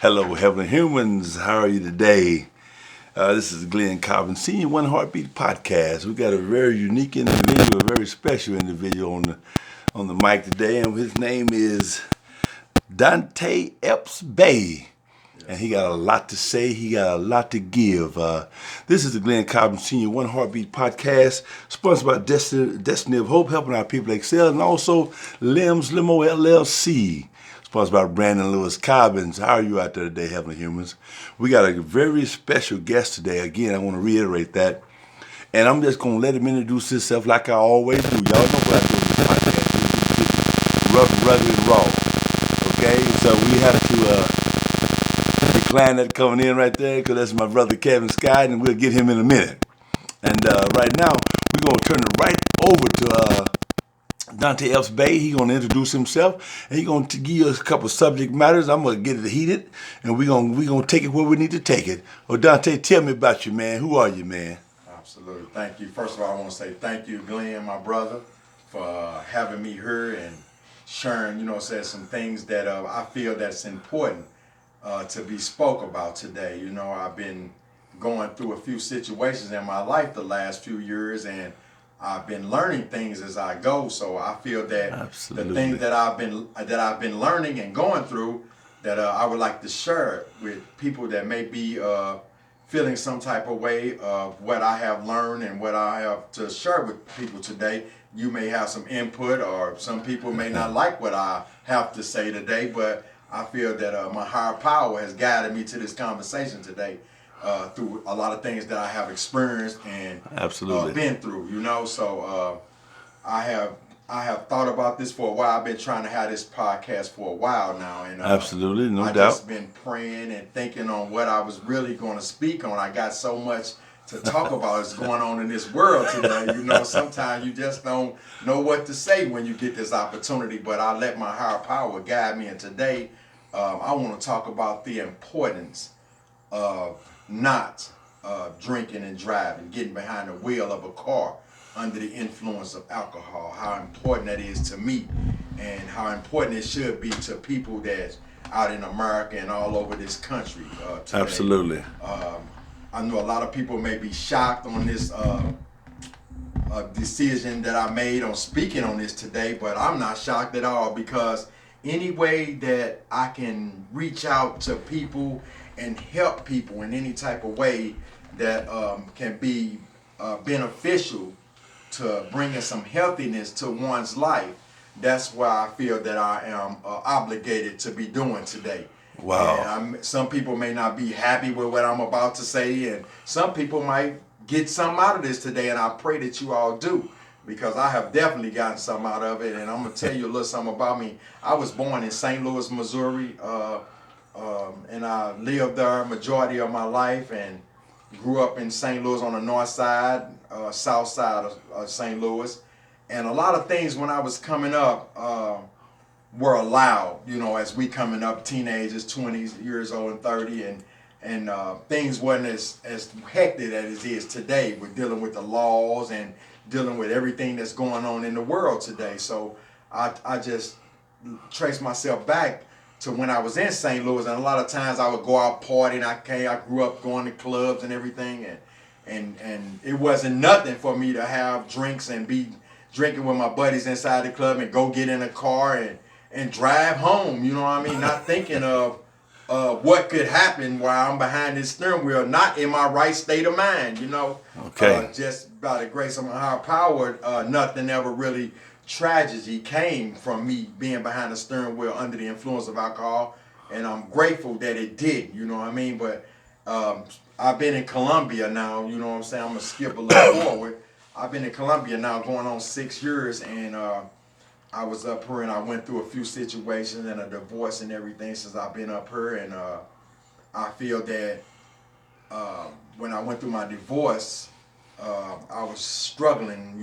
Hello, heavenly humans. How are you today? This is Glenn Cobbin, Senior One Heartbeat Podcast. We got a very unique individual, a very special individual on the mic today, and his name is Dontae Epps Bay. And he got a lot to say. He got a lot to give. This is the Glenn Cobbin Senior One Heartbeat Podcast, sponsored by Destiny of Hope, helping our people excel, and also Limbs Limo LLC, sponsored by Brandon Lewis Cobbins. How are you out there today, heavenly humans? We got a very special guest today. Again, I want to reiterate that. And I'm just going to let him introduce himself like I always do. Y'all know what I do in this podcast. Rough, rugged, and raw. Okay? So we have to decline that coming in right there because that's my brother Kevin Scott, and we'll get him in a minute. And right now, we're going to turn it right over to Dontae Epps Bay. He's going to introduce himself, and he's going to give us a couple subject matters. I'm going to get it heated, and we're going to take it where we need to take it. Well, Dontae, tell me about you, man. Who are you, man? Absolutely. Thank you. First of all, I want to say thank you, Glenn, my brother, for having me here and sharing, some things that I feel that's important to be spoke about today. I've been going through a few situations in my life the last few years, and I've been learning things as I go. So I feel that Absolutely. the things that I've been learning and going through, that I would like to share with people that may be feeling some type of way of what I have learned and what I have to share with people today. You may have some input, or some people may not like what I have to say today, but I feel that my higher power has guided me to this conversation today through a lot of things that I have experienced and Absolutely. been through. So I have thought about this for a while. I've been trying to have this podcast for a while now, and Absolutely, no I doubt. just been praying and thinking on what I was really going to speak on. I got so much to talk about is going on in this world today. Sometimes you just don't know what to say when you get this opportunity, but I let my higher power guide me. And today, I want to talk about the importance of not drinking and driving, getting behind the wheel of a car under the influence of alcohol, how important that is to me, and how important it should be to people that's out in America and all over this country today. Absolutely. I know a lot of people may be shocked on this decision that I made on speaking on this today, but I'm not shocked at all, because any way that I can reach out to people and help people in any type of way that can be beneficial to bringing some healthiness to one's life, that's why I feel that I am obligated to be doing today. Wow. And some people may not be happy with what I'm about to say, and some people might get something out of this today, and I pray that you all do, because I have definitely gotten something out of it. And I'm going to tell you a little something about me. I was born in St. Louis, Missouri, and I lived there majority of my life, and grew up in St. Louis on the north side, south side of St. Louis. And a lot of things when I was coming up were allowed, as we coming up, teenagers, 20 years old and 30, and things wasn't as hectic as it is today. We're dealing with the laws and dealing with everything that's going on in the world today. So I just trace myself back to when I was in St. Louis, and a lot of times I would go out partying. I grew up going to clubs and everything, and it wasn't nothing for me to have drinks and be drinking with my buddies inside the club and go get in a car and drive home. You know what I mean? Not thinking of what could happen while I'm behind this steering wheel, not in my right state of mind. Okay. Just by the grace of my higher power, nothing ever really tragedy came from me being behind the steering wheel under the influence of alcohol, and I'm grateful that it did. You know what I mean? But I've been in Colombia now. You know what I'm saying? I'm gonna skip a little forward. I've been in Colombia now going on 6 years, and I was up here, and I went through a few situations and a divorce and everything since I've been up here. And I feel that when I went through my divorce, I was struggling,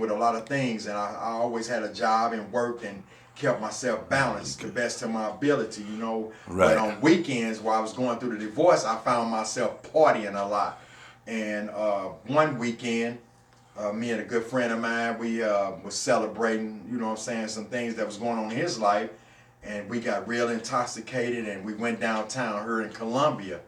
with a lot of things, and I always had a job and worked and kept myself balanced the best of my ability. Right. But on weekends while I was going through the divorce, I found myself partying a lot. And one weekend, me and a good friend of mine, we was celebrating, some things that was going on in his life. and we got real intoxicated, and we went downtown here in Columbia.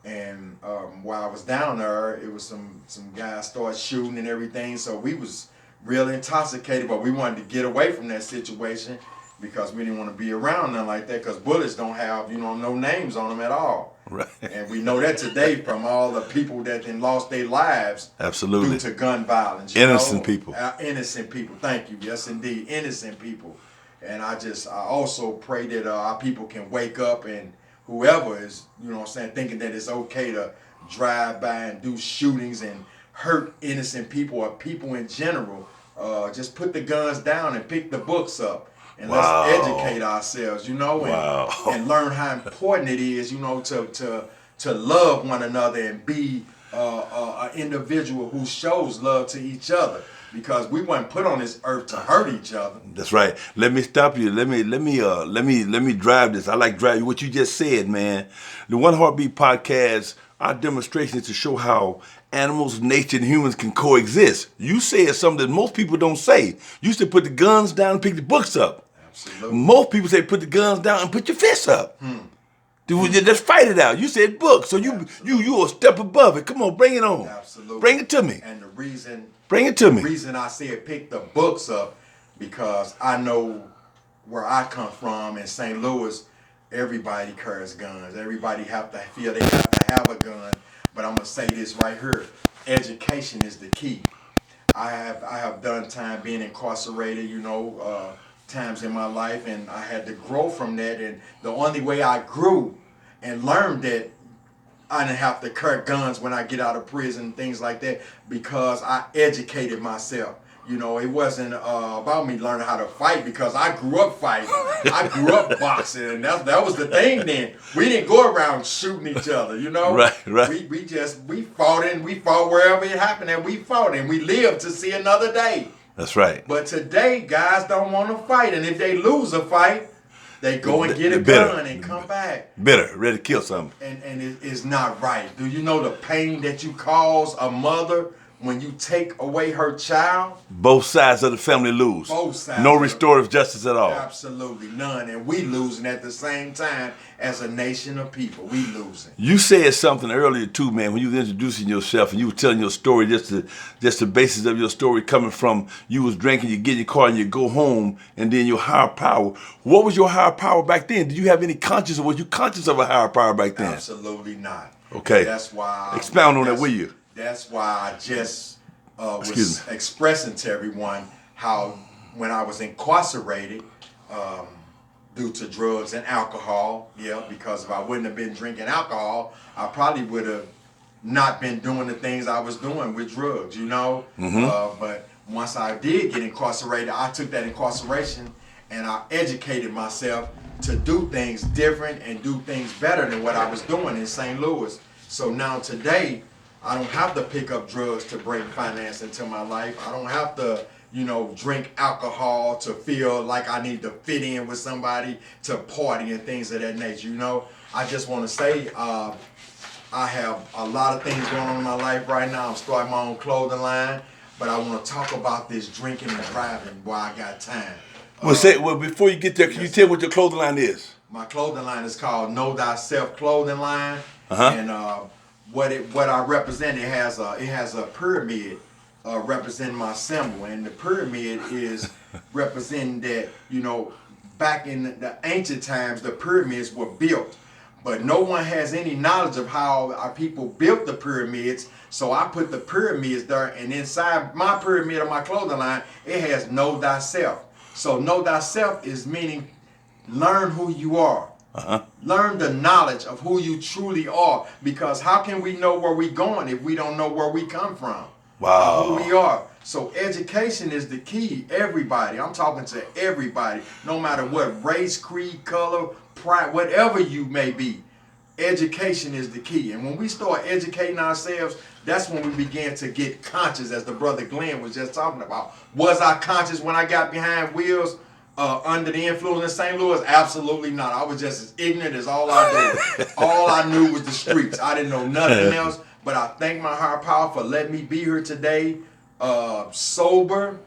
And while I was down there, it was some guys started shooting and everything. So we was real intoxicated, but we wanted to get away from that situation because we didn't want to be around nothing like that. Because bullets don't have no names on them at all. Right. And we know that today from all the people that then lost their lives. Absolutely. Due to gun violence. Innocent people. Innocent people. Thank you. Yes, indeed, innocent people. And I also pray that our people can wake up, and whoever is, thinking that it's okay to drive by and do shootings and hurt innocent people or people in general, just put the guns down and pick the books up. And Wow. let's educate ourselves, Wow. and learn how important it is, to love one another and be an individual who shows love to each other. Because we weren't put on this earth to hurt each other. That's right. Let me stop you. Let me drive this. I like driving what you just said, man. The One Heartbeat podcast, our demonstration is to show how animals, nature, and humans can coexist. You said something that most people don't say. You said put the guns down and pick the books up. Absolutely. Most people say put the guns down and put your fists up. Let's fight it out. You said books, so you a step above it. Come on, bring it on. Absolutely. Bring it to me. And the reason I said pick the books up, because I know where I come from in St. Louis, everybody carries guns. Everybody have to feel they have to have a gun. But I'm gonna say this right here: education is the key. I have done time being incarcerated, times in my life, and I had to grow from that. And the only way I grew and learned that I didn't have to carry guns when I get out of prison, things like that, because I educated myself. It wasn't about me learning how to fight, because I grew up fighting. I grew up boxing, and that was the thing then. We didn't go around shooting each other, Right. We fought, and we fought wherever it happened, and we fought, and we lived to see another day. That's right. But today, guys don't want to fight, and if they lose a fight, they go and get a gun and come back. Bitter, ready to kill something. And it's not right. Do you know the pain that you cause a mother when you take away her child? Both sides of the family lose. Both sides. No restorative justice at all. Absolutely none. And we losing at the same time as a nation of people. We losing. You said something earlier too, man, when you were introducing yourself and you were telling your story, just the basis of your story coming from you was drinking, you get in your car and you go home, and then your higher power. What was your higher power back then? Did you have any conscious, or was you conscious of a higher power back then? Absolutely not. Okay. That's why. Expound on that, will you? That's why I just was expressing to everyone how when I was incarcerated due to drugs and alcohol, because if I wouldn't have been drinking alcohol, I probably would have not been doing the things I was doing with drugs, But once I did get incarcerated, I took that incarceration and I educated myself to do things different and do things better than what I was doing in St. Louis. So now today, I don't have to pick up drugs to bring finance into my life. I don't have to, drink alcohol to feel like I need to fit in with somebody, to party and things of that nature, I just want to say I have a lot of things going on in my life right now. I'm starting my own clothing line, but I want to talk about this drinking and driving while I got time. Before you get there, can you tell what your clothing line is? My clothing line is called Know Thyself Clothing Line, and what I represent, it has a pyramid representing my symbol, and the pyramid is representing that back in the ancient times the pyramids were built, but no one has any knowledge of how our people built the pyramids. So I put the pyramids there, and inside my pyramid of my clothing line, it has Know Thyself. So Know Thyself is meaning learn who you are. Learn the knowledge of who you truly are, because how can we know where we're going if we don't know where we come from? Wow. Who we are. So education is the key. Everybody, I'm talking to everybody, no matter what race, creed, color, pride, whatever you may be. Education is the key. And when we start educating ourselves, that's when we begin to get conscious, as the brother Glenn was just talking about. Was I conscious when I got behind wheels? Under the influence in St. Louis? Absolutely not. I was just as ignorant as all I did. All I knew was the streets. I didn't know nothing else. But I thank my higher power for letting me be here today, sober,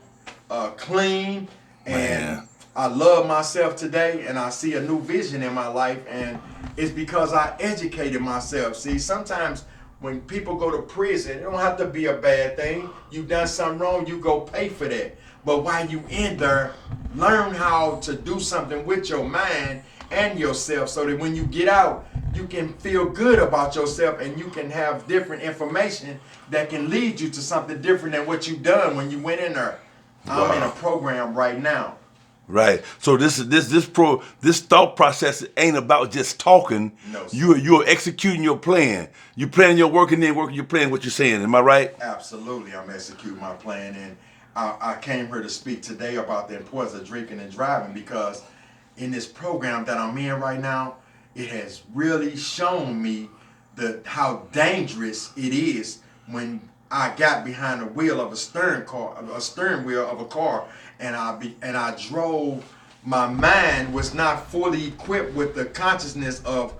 clean, and I love myself today and I see a new vision in my life, and it's because I educated myself. See, sometimes when people go to prison, it don't have to be a bad thing. You done something wrong, you go pay for that. But while you in there, learn how to do something with your mind and yourself so that when you get out, you can feel good about yourself and you can have different information that can lead you to something different than what you done when you went in there. I'm in a program right now. Right. So this thought process ain't about just talking. No, sir. You're executing your plan. You planning your work and then working your plan. What you're saying. Am I right? Absolutely, I'm executing my plan, and I came here to speak today about the importance of drinking and driving because in this program that I'm in right now, it has really shown me how dangerous it is when I got behind the wheel of a steering wheel of a car, and I drove. My mind was not fully equipped with the consciousness of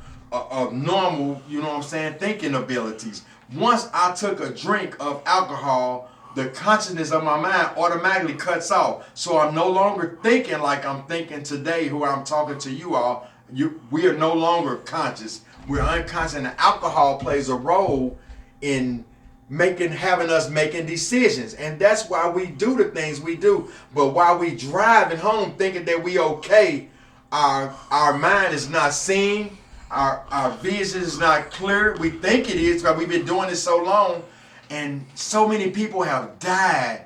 normal, you know what I'm saying, thinking abilities. Once I took a drink of alcohol, the consciousness of my mind automatically cuts off. So I'm no longer thinking like I'm thinking today, who I'm talking to you all. We are no longer conscious. We're unconscious, and alcohol plays a role in having us making decisions, and that's why we do the things we do. But while we driving home thinking that we okay, our mind is not seen, our vision is not clear. We think it is because we've been doing this so long, and so many people have died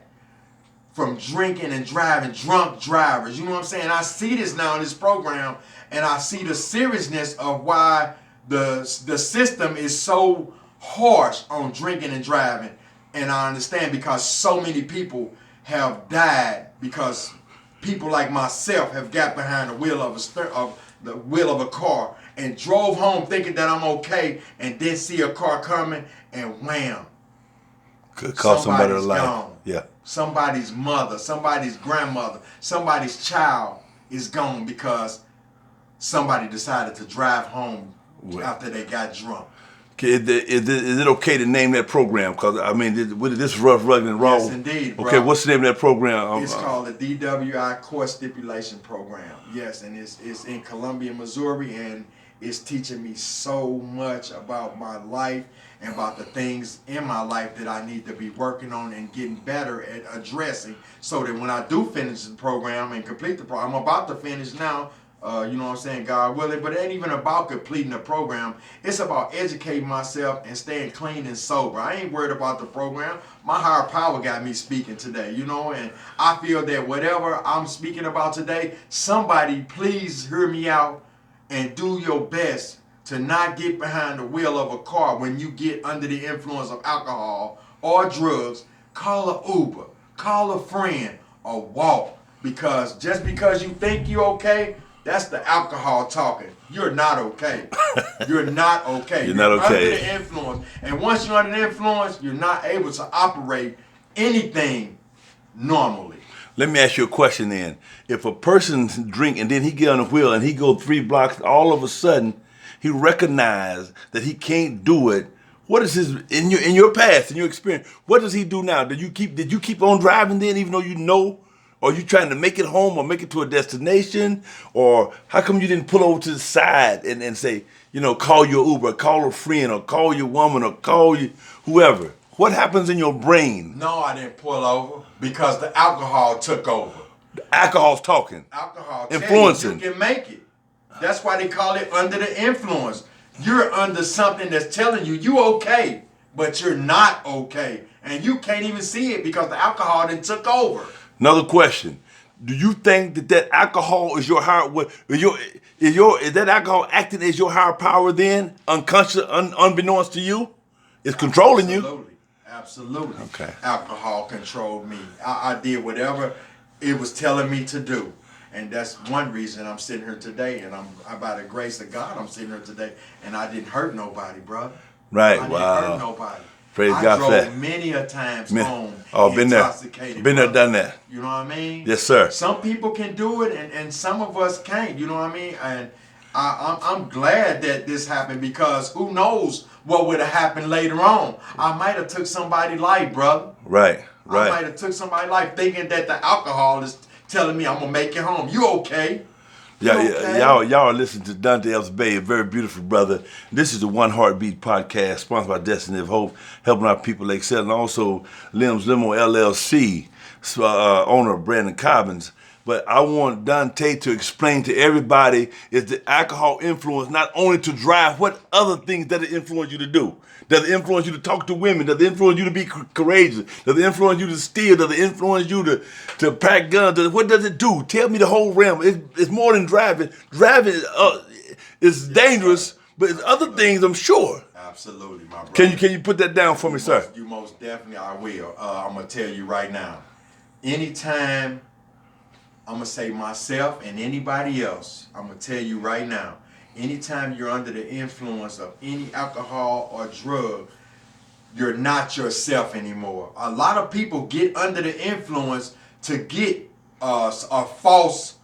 from drinking and driving, drunk drivers. You know what I'm saying? I see this now in this program, and I see the seriousness of why the system is so harsh on drinking and driving. And I understand because so many people have died because people like myself have got behind the wheel of a car and drove home thinking that I'm okay, and then see a car coming and wham, could cost somebody somebody's life. gone. Yeah. Somebody's mother, somebody's grandmother, somebody's child is gone because somebody decided to drive home after they got drunk. Okay, is it okay to name that program? Because I mean, this rough, rugged, and raw. Yes, indeed, bro. Okay, what's the name of that program? It's called the DWI Core Stipulation Program. Yes, and it's in Columbia, Missouri, and it's teaching me so much about my life and about the things in my life that I need to be working on and getting better at addressing, so that when I do finish the program and complete the program, I'm about to finish now. You know what I'm saying, God willing, but it ain't even about completing the program. It's about educating myself and staying clean and sober. I ain't worried about the program. My higher power got me speaking today, you know, and I feel that whatever I'm speaking about today, somebody please hear me out and do your best to not get behind the wheel of a car when you get under the influence of alcohol or drugs. Call a Uber, call a friend, or walk, because just because you think you're okay, that's the alcohol talking. You're not okay. You're not okay. You're not okay. Under the influence. And once you're under the influence, you're not able to operate anything normally. Let me ask you a question then. If a person's drink and then he get on the wheel and he go 3 blocks, all of a sudden he recognize that he can't do it. What is his in your past, in your experience? What does he do now? Did you keep on driving then, even though you know? Or are you trying to make it home or make it to a destination? Or how come you didn't pull over to the side and say, you know, call your Uber, call a friend, or call your woman, or call you whoever? What happens in your brain? No, I didn't pull over because the alcohol took over. The alcohol's talking. Alcohol influencing. You can make it. That's why they call it under the influence. You're under something that's telling you okay, but you're not okay. And you can't even see it because the alcohol then took over. Another question: do you think that alcohol is your higher? Is that alcohol acting as your higher power then, unconscious, unbeknownst to you? It's controlling you. Absolutely. Okay. Alcohol controlled me. I did whatever it was telling me to do, and that's one reason I'm sitting here today. And by the grace of God, I'm sitting here today, and I didn't hurt nobody, brother. Right. I didn't hurt nobody. Praise I God for that. drove many a times home been intoxicated. there. Been there, done that. You know what I mean? Yes, sir. Some people can do it, and some of us can't. You know what I mean? And I'm glad that this happened, because who knows what would have happened later on. I might have took somebody's life, brother. Right. I might have took somebody's life thinking that the alcohol is telling me I'm gonna make it home. You okay? Yeah, You yeah, okay? y'all are listening to Dontae Epps Bay, a very beautiful brother. This is the One Heartbeat podcast, sponsored by Destiny of Hope, helping our people excel, and also Limbs Limo LLC, owner of Brandon Cobbins. But I want Dontae to explain to everybody is the alcohol influence not only to drive, what other things does it influence you to do? Does it influence you to talk to women? Does it influence you to be courageous? Does it influence you to steal? Does it influence you to pack guns? What does it do? Tell me the whole realm. It's more than driving. Driving is dangerous, but it's other things, I'm sure. Absolutely, my brother. Can you put that down for me, sir? You most definitely, I will. I'm gonna tell you right now. Anytime, I'm gonna say myself and anybody else, I'm gonna tell you right now. Anytime you're under the influence of any alcohol or drug, you're not yourself anymore. A lot of people get under the influence to get a false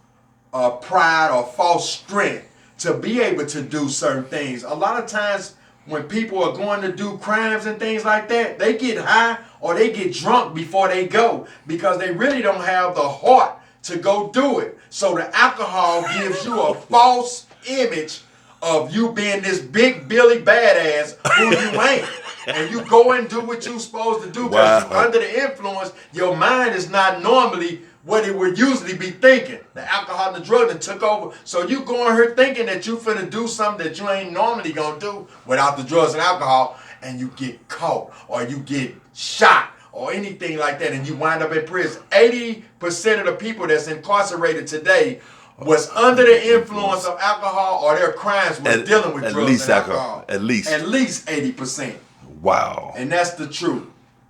pride or false strength to be able to do certain things. A lot of times when people are going to do crimes and things like that, they get high or they get drunk before they go because they really don't have the heart to go do it. So the alcohol gives you a false image of you being this big Billy badass who you ain't. And you go and do what you're supposed to do because you're under the influence. Your mind is not normally what it would usually be thinking. The alcohol and the drug that took over. So you going here thinking that you finna do something that you ain't normally gonna do without the drugs and alcohol, and you get caught or you get shot or anything like that, and you wind up in prison. 80% of the people that's incarcerated today was under the influence of alcohol or their crimes was dealing with drugs and alcohol. At least 80%. Wow. And that's the truth.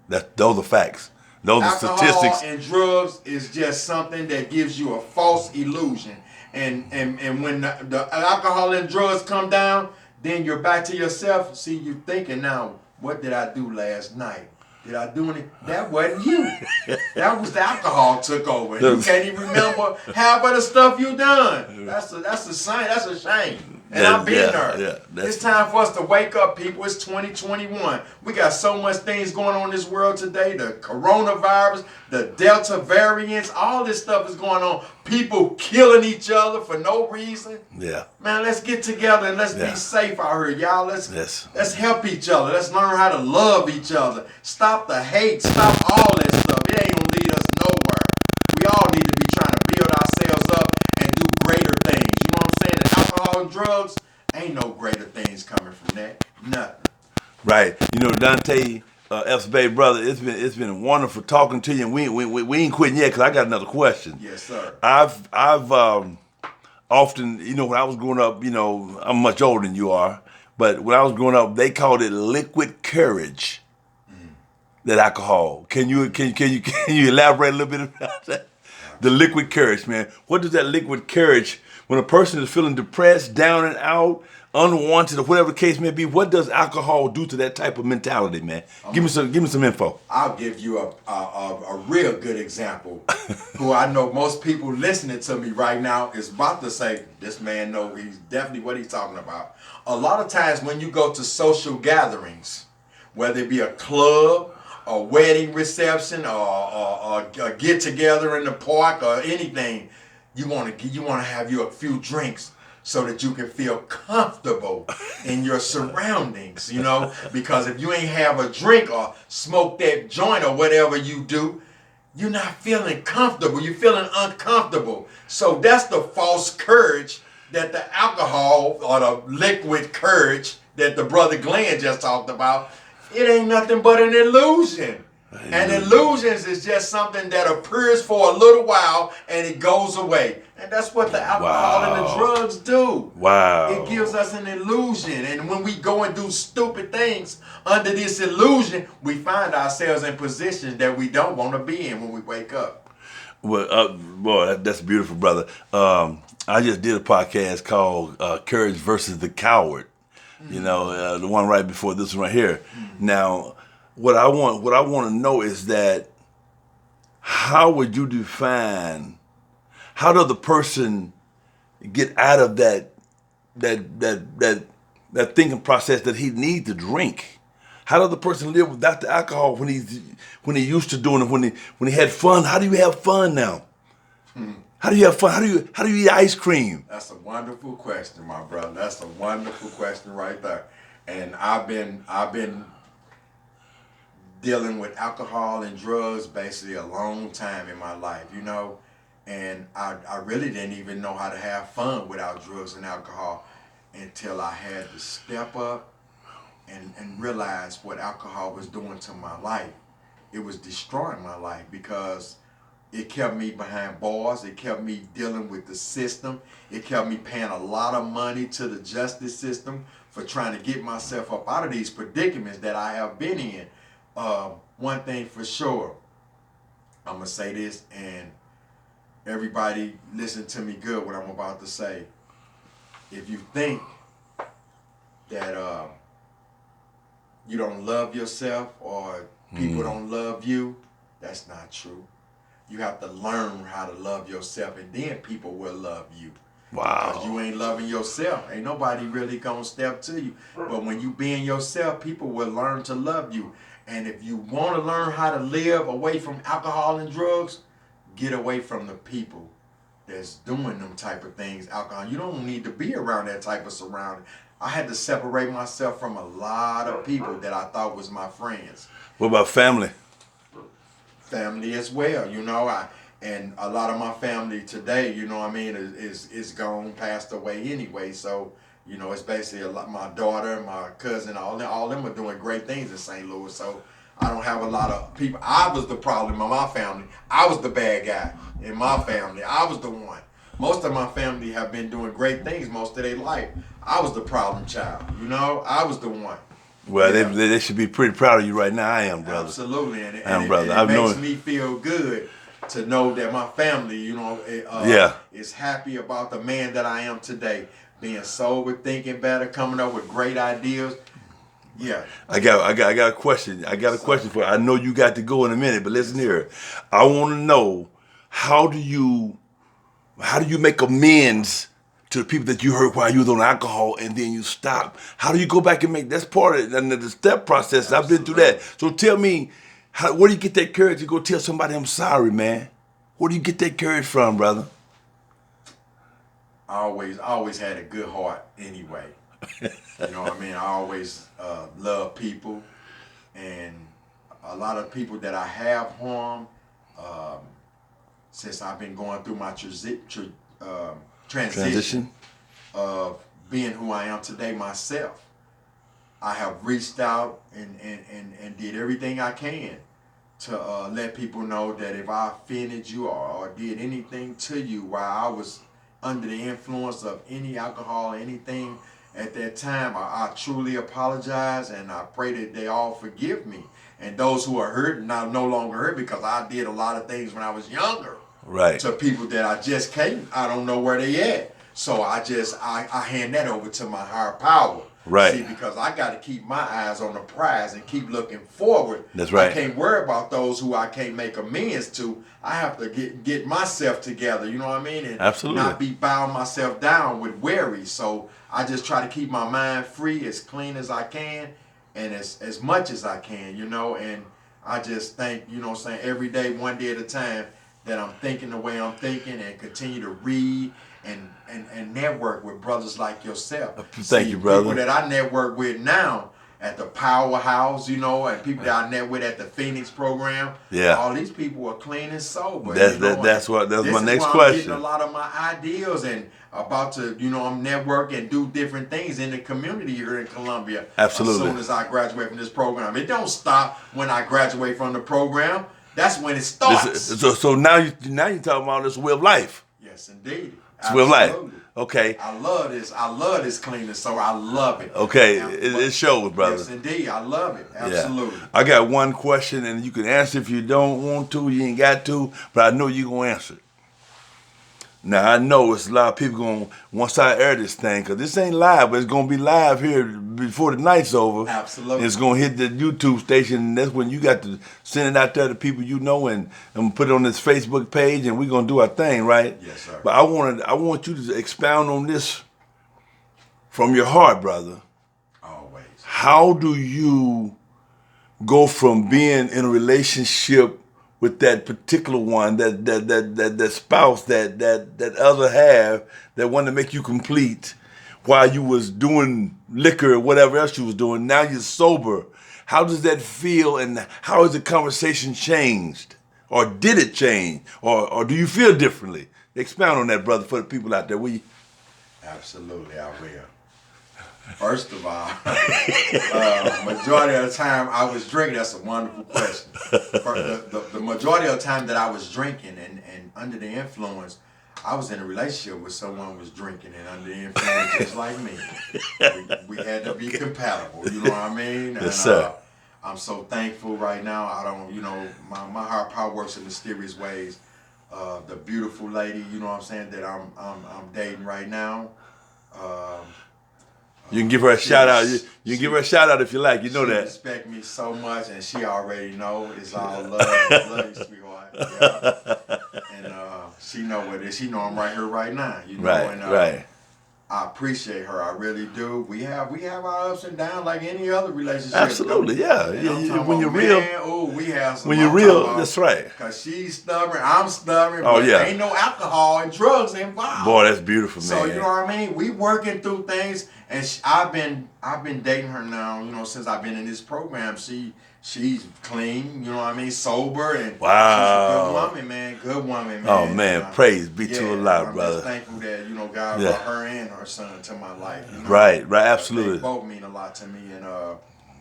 Those are facts. Those are statistics. Alcohol and drugs is just something that gives you a false illusion. And when the alcohol and drugs come down, then you're back to yourself. See, you thinking now, what did I do last night? Did I do anything? That wasn't you. That was the alcohol took over. And you can't even remember half of the stuff you done. That's a sign. That's a shame. And I've been there. It's time for us to wake up, people. It's 2021. We got so much things going on in this world today. The coronavirus, the Delta variants, all this stuff is going on. People killing each other for no reason. Yeah. Man, let's get together and let's be safe out here, y'all. Let's help each other. Let's learn how to love each other. Stop the hate. Stop all that stuff. It ain't gonna lead us nowhere. We all need to be trying to build ourselves up and do greater things. You know what I'm saying? And alcohol and drugs, ain't no greater things coming from that. Nothing. Right. You know, Dontae Epps Bay, brother, it's been wonderful talking to you, and we ain't quitting yet because I got another question. Yes, sir. I've often, you know, when I was growing up, you know, I'm much older than you are, but when I was growing up, they called it liquid courage. That alcohol. Can you elaborate a little bit about that? The liquid courage, man. What does that liquid courage, when a person is feeling depressed, down and out, unwanted, or whatever the case may be, what does alcohol do to that type of mentality, man? Give me some info. I'll give you a real good example. Who I know most people listening to me right now is about to say, this man knows he's definitely what he's talking about. A lot of times when you go to social gatherings, whether it be a club, a wedding reception, or a get together in the park, or anything, you want to have you a few drinks so that you can feel comfortable in your surroundings, you know, because if you ain't have a drink or smoke that joint or whatever you do, you're not feeling comfortable. You're feeling uncomfortable. So that's the false courage that the alcohol or the liquid courage that the brother Glenn just talked about. It ain't nothing but an illusion. And illusions is just something that appears for a little while and it goes away. And that's what the alcohol and the drugs do. Wow. It gives us an illusion. And when we go and do stupid things under this illusion, we find ourselves in positions that we don't want to be in when we wake up. Well, boy, that's beautiful, brother. I just did a podcast called Courage versus the Coward. You know, the one right before this one right here. Now, what I want to know is that how would you define, how does the person get out of that thinking process that he needs to drink? How does the person live without the alcohol when he used to doing it, when he had fun? How do you have fun now? How do you have fun? How do you eat ice cream? That's a wonderful question, my brother. That's a wonderful question right there. And I've been dealing with alcohol and drugs basically a long time in my life, and I really didn't even know how to have fun without drugs and alcohol until I had to step up and realize what alcohol was doing to my life. It was destroying my life because it kept me behind bars. It kept me dealing with the system. It kept me paying a lot of money to the justice system for trying to get myself up out of these predicaments that I have been in. One thing for sure, I'm going to say this, and everybody listen to me good what I'm about to say. If you think that you don't love yourself or people don't love you, that's not true. You have to learn how to love yourself, and then people will love you. Wow. Because you ain't loving yourself. Ain't nobody really gonna step to you. But when you being yourself, people will learn to love you. And if you want to learn how to live away from alcohol and drugs, get away from the people that's doing them type of things. Alcohol. You don't need to be around that type of surrounding. I had to separate myself from a lot of people that I thought was my friends. What about family? Family as well, and a lot of my family today, is gone, passed away anyway. So, it's basically a lot. My daughter, my cousin, all them are doing great things in St. Louis. So I don't have a lot of people. I was the problem in my family. I was the bad guy in my family. I was the one. Most of my family have been doing great things most of their life. I was the problem child. I was the one. Well, Yeah. they should be pretty proud of you right now. I am, brother. Absolutely, and Brother. it makes me feel good to know that my family, is happy about the man that I am today. Being sober, thinking better, coming up with great ideas. Yeah. I got a question. I got a question for you. I know you got to go in a minute, but listen here. I want to know how do you make amends to the people that you hurt while you was on alcohol and then you stop? How do you go back and make that's part of it, and the step process? Absolutely. I've been through that. So tell me, where do you get that courage to go tell somebody I'm sorry, man? Where do you get that courage from, brother? I always had a good heart anyway. You know what I mean? I always love people, and a lot of people that I have harmed since I've been going through my transition of being who I am today myself. I have reached out and did everything I can to let people know that if I offended you or did anything to you while I was under the influence of any alcohol or anything at that time, I truly apologize, and I pray that they all forgive me. And those who are hurt now no longer hurt, because I did a lot of things when I was younger. Right. To people that I just can't, I don't know where they at. So I hand that over to my higher power. Right. See, because I got to keep my eyes on the prize and keep looking forward. That's right. I can't worry about those who I can't make amends to. I have to get myself together, you know what I mean? And absolutely. Not be bound myself down with worry. So I just try to keep my mind free, as clean as I can, and as much as I can, and I just think, every day, one day at a time, that I'm thinking the way I'm thinking, and continue to read and network with brothers like yourself. Thank you, brother. People that I network with now at the Powerhouse, and people that I net with at the Phoenix program. Yeah. All these people are clean and sober. That's my next question. I'm getting a lot of my ideas and about to, I'm network and do different things in the community here in Columbia. Absolutely. As soon as I graduate from this program. It don't stop when I graduate from the program. That's when it starts. So now you're talking about this way of life. Yes, indeed. It's way of life. Okay. I love this. I love this cleanness, so I love it. Okay, it shows, brother. Yes, indeed. I love it. Absolutely. Yeah. I got one question, and you can answer if you don't want to. You ain't got to, but I know you're going to answer it. Now, I know it's a lot of people going, once I air this thing, because this ain't live, but it's going to be live here before the night's over. Absolutely. It's going to hit the YouTube station, and that's when you got to send it out there to people you know, and put it on this Facebook page, and we're going to do our thing, right? Yes, sir. But I want you to expound on this from your heart, brother. Always. How do you go from being in a relationship with that particular one, that spouse, that other half that wanted to make you complete while you was doing liquor or whatever else you was doing. Now you're sober. How does that feel, and how has the conversation changed? Or did it change? Or do you feel differently? Expound on that, brother, for the people out there. Absolutely, I will. First of all, majority of the time I was drinking. That's a wonderful question. The majority of the time that I was drinking and under the influence, I was in a relationship with someone who was drinking and under the influence just like me. We had to be compatible, you know what I mean? Yes, sir. I'm so thankful right now. I don't, my higher power works in mysterious ways. The beautiful lady, you know what I'm saying, that I'm dating right now. You can give her a shout out. You can give her a shout out if you like. You know that. She respect me so much, and she already know it's all love. Love you, sweetheart. Yeah. And she know what it is. She know I'm right here, right now. You know, right. I appreciate her. I really do. We have our ups and downs like any other relationship. Absolutely, yeah. When you're real, we have some. When you're real, that's right. Cause she's stubborn, I'm stubborn. Oh, but yeah. ain't no alcohol and drugs involved. Boy, that's beautiful, man. So you know what I mean. We working through things, and I've been dating her now. You know, since I've been in this program. She's clean, you know what I mean, sober, and wow. She's a good woman, man. Oh man, praise be to Allah, brother. I'm just thankful that God brought her and her son to my life. You know? Right, absolutely. They both mean a lot to me, and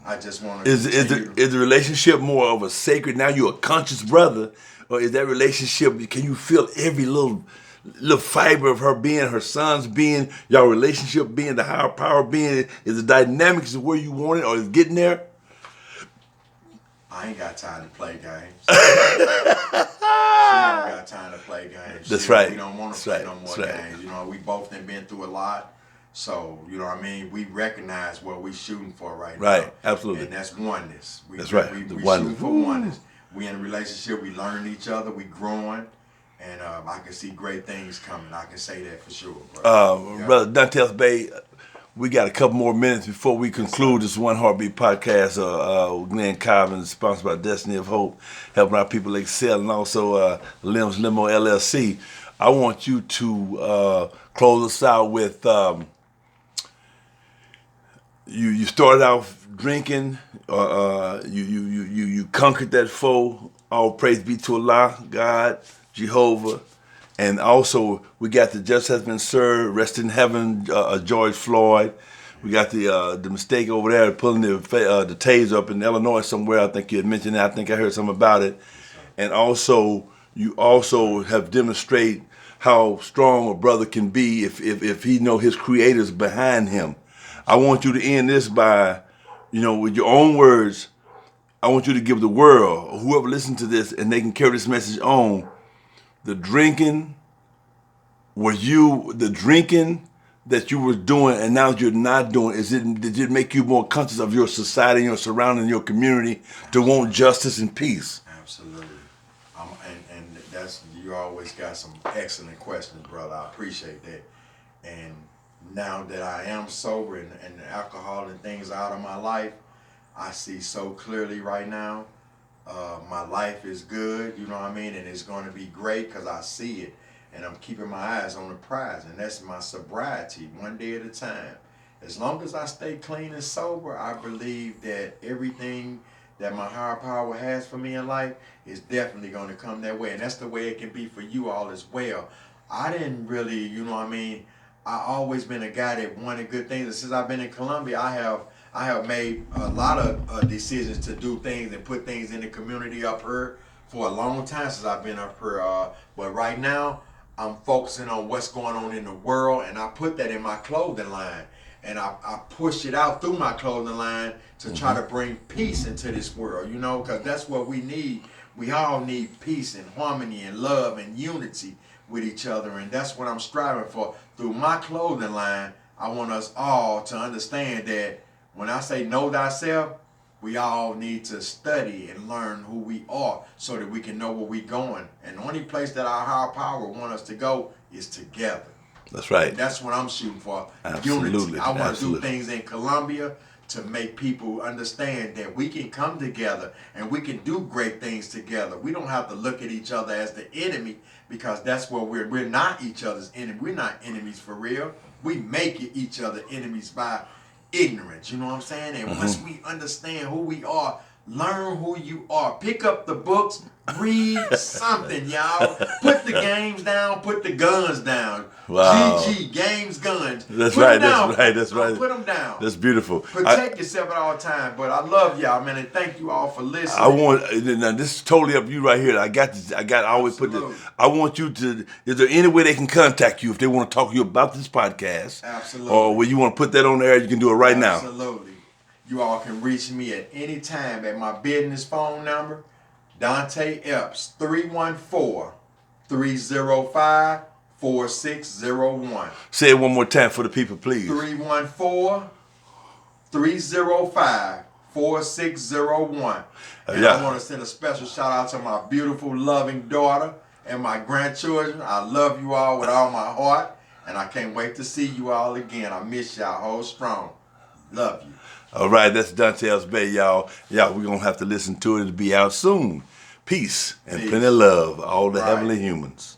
I just want to. Is the relationship more of a sacred? Now you're a conscious brother, or is that relationship? Can you feel every little fiber of her being, her son's being, your relationship being, the higher power being? Is the dynamics of where you want it, or is it getting there? I ain't got time to play games. She don't got time to play games. That's right. We don't want to play no more games. You know, we both have been through a lot. So, you know what I mean? We recognize what we shooting for right now. Right, absolutely. And that's oneness. That's right. We shooting for oneness. We in a relationship, we learning each other, we growing. And I can see great things coming. I can say that for sure, bro. Brother Dontae Bay, we got a couple more minutes before we conclude this One Heartbeat podcast. Glenn Cobbin, sponsored by Destiny of Hope, helping our people excel, and also Limbs Limo LLC. I want you to close us out with you started off drinking. You conquered that foe. All praise be to Allah, God, Jehovah. And also, we got the Just Has Been Served, Rest in Heaven, George Floyd. We got the mistake over there, pulling the taser up in Illinois somewhere. I think you had mentioned that. I think I heard something about it. And also, you also have demonstrated how strong a brother can be if he know his creator's behind him. I want you to end this by, with your own words. I want you to give the world, or whoever listens to this, and they can carry this message on. The drinking that you were doing and now you're not doing, did it make you more conscious of your society, your surrounding, your community, to want justice and peace? Absolutely. And you always got some excellent questions, brother. I appreciate that. And now that I am sober and alcohol and things out of my life, I see so clearly right now. My life is good, you know what I mean, and it's going to be great because I see it, and I'm keeping my eyes on the prize, and that's my sobriety, one day at a time. As long as I stay clean and sober, I believe that everything that my higher power has for me in life is definitely going to come that way, and that's the way it can be for you all as well. I didn't really, you know what I mean, I always been a guy that wanted good things, and since I've been in Colombia, I have made a lot of decisions to do things and put things in the community up here for a long time since I've been up here. But right now, I'm focusing on what's going on in the world, and I put that in my clothing line. And I push it out through my clothing line to try to bring peace into this world, because that's what we need. We all need peace and harmony and love and unity with each other, and that's what I'm striving for. Through my clothing line, I want us all to understand that when I say know thyself, we all need to study and learn who we are so that we can know where we're going. And the only place that our higher power want us to go is together. That's right. And that's what I'm shooting for. Absolutely. Unity. I want to do things in Colombia to make people understand that we can come together and we can do great things together. We don't have to look at each other as the enemy, because that's where we're not each other's enemy. We're not enemies for real. We make each other enemies by ignorance. You know what I'm saying? And once we understand who we are, learn who you are. Pick up the books, read something, y'all. Put the games down, put the guns down. Wow. GG, games, guns. That's put right, them down. that's right. Put them down. That's beautiful. Protect yourself at all times. But I love y'all, man, and thank you all for listening. I want, now this is totally up to you right here. I always put this. I want you to, is there any way they can contact you if they want to talk to you about this podcast? Absolutely. Or where you want to put that on there, you can do it right now. Absolutely. You all can reach me at any time at my business phone number, Dontae Epps, 314-305-4601. Say it one more time for the people, please. 314-305-4601. And I want to send a special shout out to my beautiful, loving daughter and my grandchildren. I love you all with all my heart, and I can't wait to see you all again. I miss y'all. Hold strong. Love you. All right, that's Dontae's Bay, y'all. We're going to have to listen to it. It'll be out soon. Peace and plenty of love, all the heavenly humans.